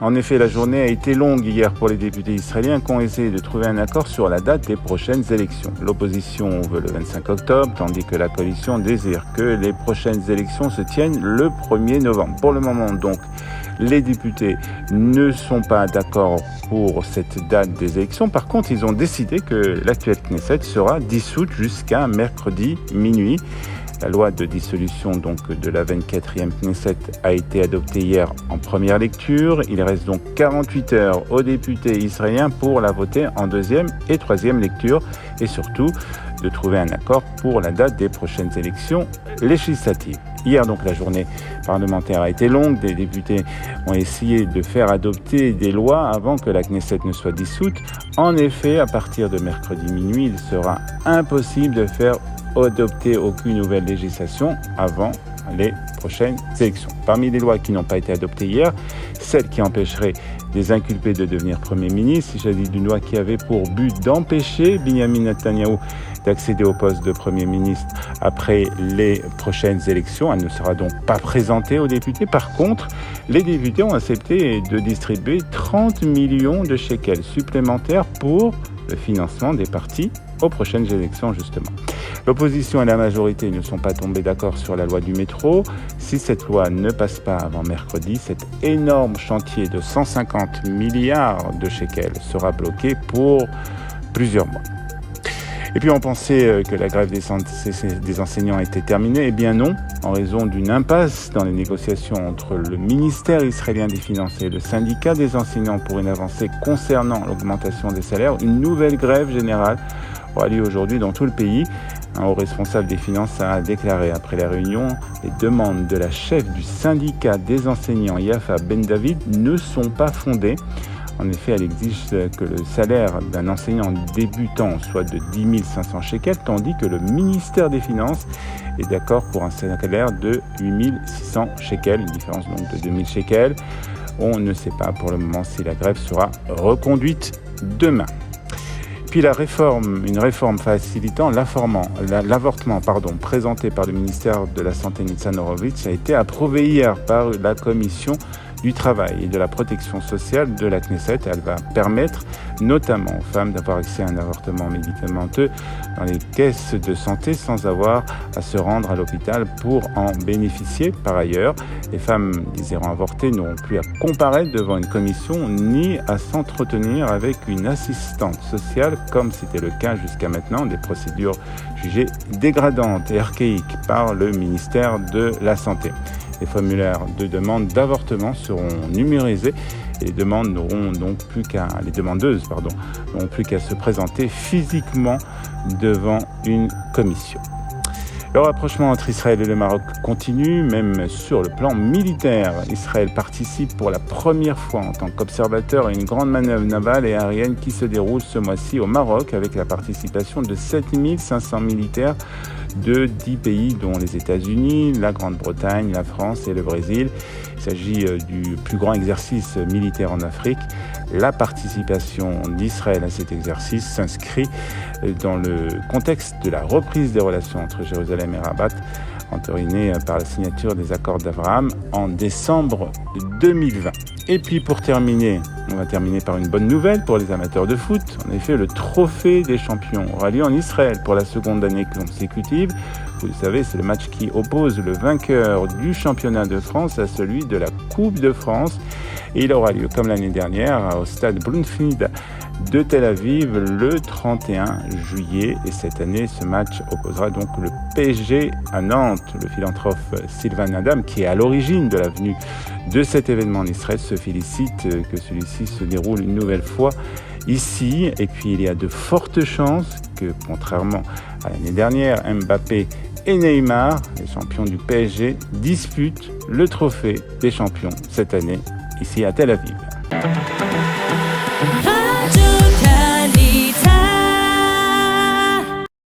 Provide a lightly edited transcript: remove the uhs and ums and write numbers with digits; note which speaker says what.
Speaker 1: En effet, la journée a été longue hier pour les députés israéliens qui ont essayé de trouver un accord sur la date des prochaines élections. L'opposition veut le 25 octobre, tandis que la coalition désire que les prochaines élections se tiennent le 1er novembre. Pour le moment, donc, les députés ne sont pas d'accord pour cette date des élections. Par contre, ils ont décidé que l'actuelle Knesset sera dissoute jusqu'à mercredi minuit. La loi de dissolution donc de la 24e Knesset a été adoptée hier en première lecture. Il reste donc 48 heures aux députés israéliens pour la voter en deuxième et troisième lecture et surtout de trouver un accord pour la date des prochaines élections législatives. Hier, donc, la journée parlementaire a été longue. Des députés ont essayé de faire adopter des lois avant que la Knesset ne soit dissoute. En effet, à partir de mercredi minuit, il sera impossible de faire adopter aucune nouvelle législation avant les prochaines élections. Parmi les lois qui n'ont pas été adoptées hier, celle qui empêcherait des inculpés de devenir Premier ministre, il s'agit d'une loi qui avait pour but d'empêcher Benjamin Netanyahou d'accéder au poste de Premier ministre après les prochaines élections. Elle ne sera donc pas présentée aux députés. Par contre, les députés ont accepté de distribuer 30 millions de shekels supplémentaires pour le financement des partis aux prochaines élections, justement. L'opposition et la majorité ne sont pas tombés d'accord sur la loi du métro. Si cette loi ne passe pas avant mercredi, cet énorme chantier de 150 milliards de shekels sera bloqué pour plusieurs mois. Et puis on pensait que la grève des enseignants était terminée. Eh bien non, en raison d'une impasse dans les négociations entre le ministère israélien des Finances et le syndicat des enseignants pour une avancée concernant l'augmentation des salaires, une nouvelle grève générale aura lieu aujourd'hui dans tout le pays. Un haut responsable des finances a déclaré après la réunion les demandes de la chef du syndicat des enseignants, Yafa Ben David, ne sont pas fondées. En effet, elle exige que le salaire d'un enseignant débutant soit de 10 500 shekels, tandis que le ministère des Finances est d'accord pour un salaire de 8 600 shekels, une différence donc de 2 000 shekels. On ne sait pas pour le moment si la grève sera reconduite demain. Puis une réforme facilitant l'avortement, présentée par le ministère de la Santé Nitzan Horowitz, a été approuvée hier par la commission du travail et de la protection sociale de la Knesset. Elle va permettre notamment aux femmes d'avoir accès à un avortement médicamenteux dans les caisses de santé sans avoir à se rendre à l'hôpital pour en bénéficier. Par ailleurs, les femmes désirant avorter n'auront plus à comparaître devant une commission ni à s'entretenir avec une assistante sociale comme c'était le cas jusqu'à maintenant, des procédures jugées dégradantes et archaïques par le ministère de la Santé. Les formulaires de demande d'avortement seront numérisés et les demandeuses n'auront plus qu'à se présenter physiquement devant une commission. Le rapprochement entre Israël et le Maroc continue, même sur le plan militaire. Israël participe pour la première fois en tant qu'observateur à une grande manœuvre navale et aérienne qui se déroule ce mois-ci au Maroc avec la participation de 7 500 militaires de 10 pays dont les États-Unis, la Grande-Bretagne, la France et le Brésil. Il s'agit du plus grand exercice militaire en Afrique. La participation d'Israël à cet exercice s'inscrit dans le contexte de la reprise des relations entre Jérusalem et Rabat, entérinée par la signature des accords d'Abraham en décembre 2020. Et puis pour terminer, on va terminer par une bonne nouvelle pour les amateurs de foot. En effet, le trophée des champions aura lieu en Israël pour la seconde année consécutive. Vous le savez, c'est le match qui oppose le vainqueur du championnat de France à celui de la Coupe de France. Et il aura lieu, comme l'année dernière, au stade Bloomfield de Tel Aviv le 31 juillet. Et cette année, ce match opposera donc le PSG à Nantes. Le philanthrope Sylvain Adam, qui est à l'origine de la venue de cet événement en Israël, se félicite que celui-ci se déroule une nouvelle fois ici. Et puis, il y a de fortes chances que, contrairement à l'année dernière, Mbappé et Neymar, les champions du PSG, disputent le trophée des champions cette année ici à Tel Aviv.